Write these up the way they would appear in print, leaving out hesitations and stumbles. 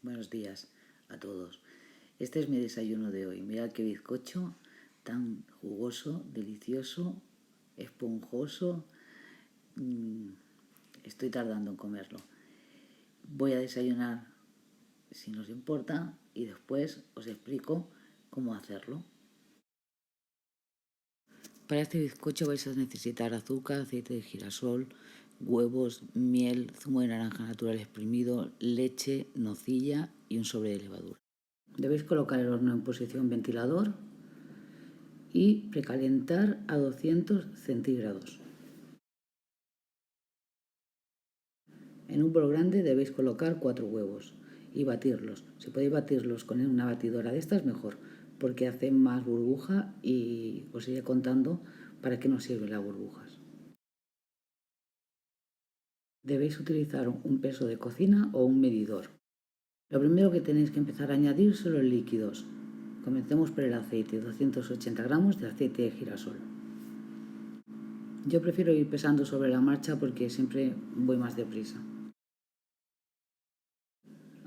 Buenos días a todos. Este es mi desayuno de hoy. Mirad qué bizcocho tan jugoso, delicioso, esponjoso. Estoy tardando en comerlo. Voy a desayunar, si nos importa, y después os explico cómo hacerlo. Para este bizcocho vais a necesitar azúcar, aceite de girasol, huevos, miel, zumo de naranja natural exprimido, leche, nocilla y un sobre de levadura. Debéis colocar el horno en posición ventilador y precalentar a 200 centígrados. En un bol grande debéis colocar 4 huevos y batirlos. Si podéis batirlos con una batidora de estas, mejor, porque hacen más burbuja y os iré contando para qué nos sirven las burbujas. Debéis utilizar un peso de cocina o un medidor. Lo primero que tenéis que empezar a añadir son los líquidos. Comencemos por el aceite, 280 gramos de aceite de girasol. Yo prefiero ir pesando sobre la marcha porque siempre voy más deprisa.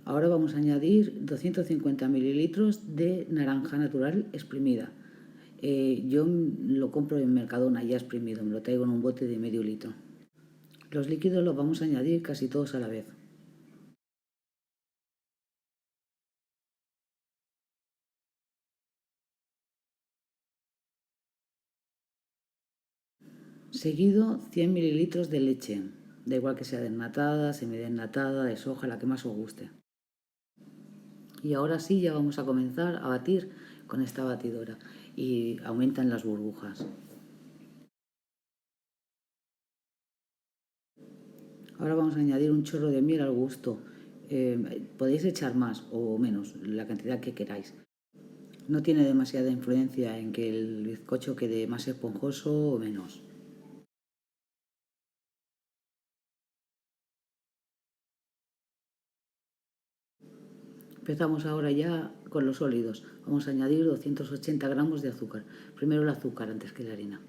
Ahora vamos a añadir 250 mililitros de naranja natural exprimida. Yo lo compro en Mercadona ya exprimido, me lo traigo en un bote de medio litro. Los líquidos los vamos a añadir casi todos a la vez. Seguido 100 mililitros de leche, da igual que sea desnatada, semidesnatada, de soja, la que más os guste. Y ahora sí ya vamos a comenzar a batir con esta batidora y aumentan las burbujas. Ahora vamos a añadir un chorro de miel al gusto. Podéis echar más o menos, la cantidad que queráis. No tiene demasiada influencia en que el bizcocho quede más esponjoso o menos. Empezamos ahora ya con los sólidos. Vamos a añadir 280 gramos de azúcar. Primero el azúcar antes que la harina.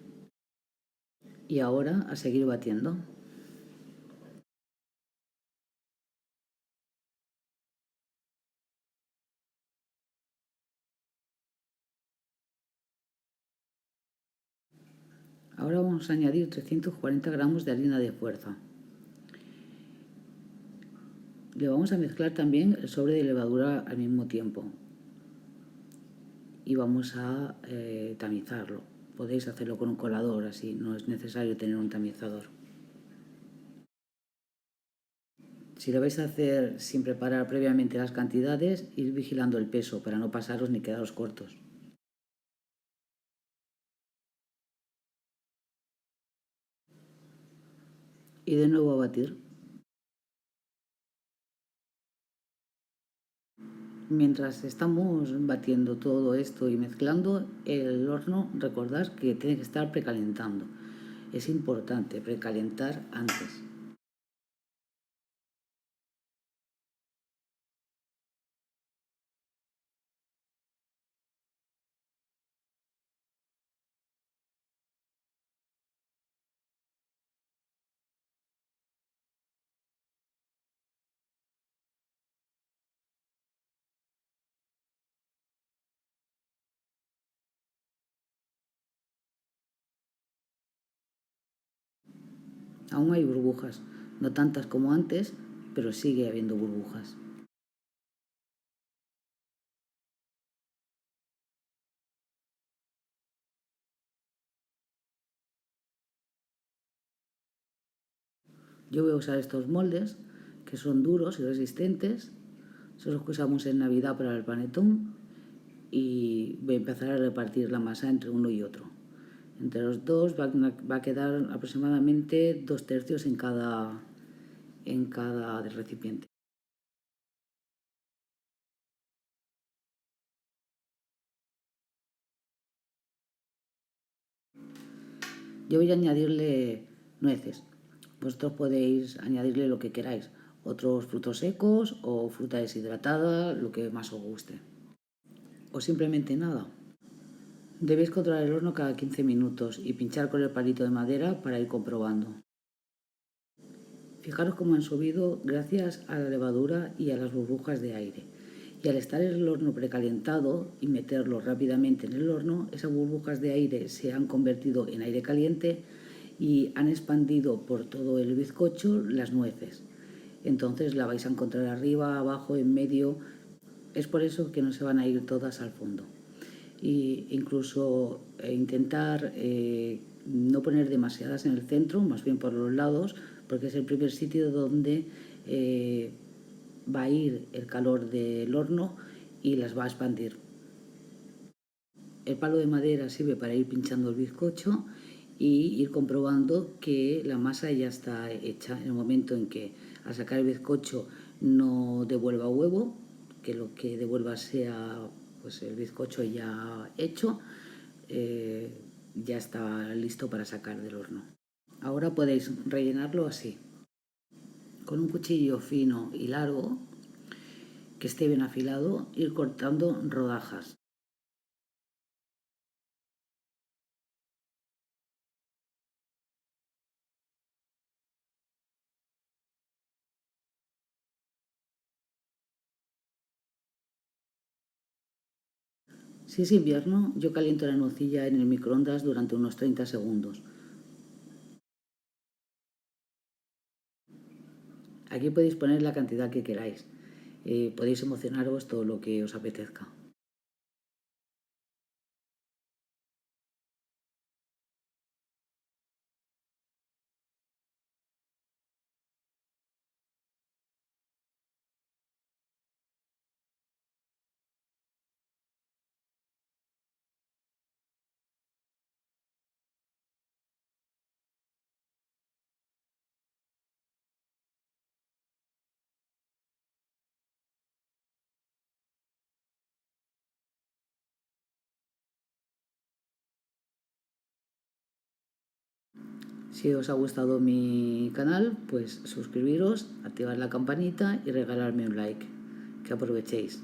Y ahora a seguir batiendo. Ahora vamos a añadir 340 gramos de harina de fuerza. Le vamos a mezclar también el sobre de levadura al mismo tiempo. Y vamos a tamizarlo. Podéis hacerlo con un colador, así no es necesario tener un tamizador. Si lo vais a hacer sin preparar previamente las cantidades, ir vigilando el peso para no pasaros ni quedaros cortos. Y de nuevo a batir. Mientras estamos batiendo todo esto y mezclando, el horno, recordad que tiene que estar precalentando. Es importante precalentar antes. Aún hay burbujas, no tantas como antes, pero sigue habiendo burbujas. Yo voy a usar estos moldes que son duros y resistentes. Son los que usamos en Navidad para el panetón. Y voy a empezar a repartir la masa entre uno y otro. Entre los dos va a quedar aproximadamente 2/3 en cada recipiente. Yo voy a añadirle nueces. Vosotros podéis añadirle lo que queráis, otros frutos secos o fruta deshidratada, lo que más os guste. O simplemente nada. Debéis controlar el horno cada 15 minutos y pinchar con el palito de madera para ir comprobando. Fijaros cómo han subido gracias a la levadura y a las burbujas de aire. Y al estar el horno precalentado y meterlo rápidamente en el horno, esas burbujas de aire se han convertido en aire caliente y han expandido por todo el bizcocho las nueces. Entonces la vais a encontrar arriba, abajo, en medio. Es por eso que no se van a ir todas al fondo. Y incluso intentar no poner demasiadas en el centro, más bien por los lados, porque es el primer sitio donde va a ir el calor del horno y las va a expandir. El palo de madera sirve para ir pinchando el bizcocho y ir comprobando que la masa ya está hecha. En el momento en que al sacar el bizcocho no devuelva huevo, que lo que devuelva sea pues el bizcocho ya hecho, ya está listo para sacar del horno. Ahora podéis rellenarlo así, con un cuchillo fino y largo que esté bien afilado, ir cortando rodajas. Si es invierno, yo caliento la nocilla en el microondas durante unos 30 segundos. Aquí podéis poner la cantidad que queráis. Podéis emocionaros todo lo que os apetezca. Si os ha gustado mi canal, pues suscribiros, activar la campanita y regalarme un like. Que aprovechéis.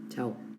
Chao.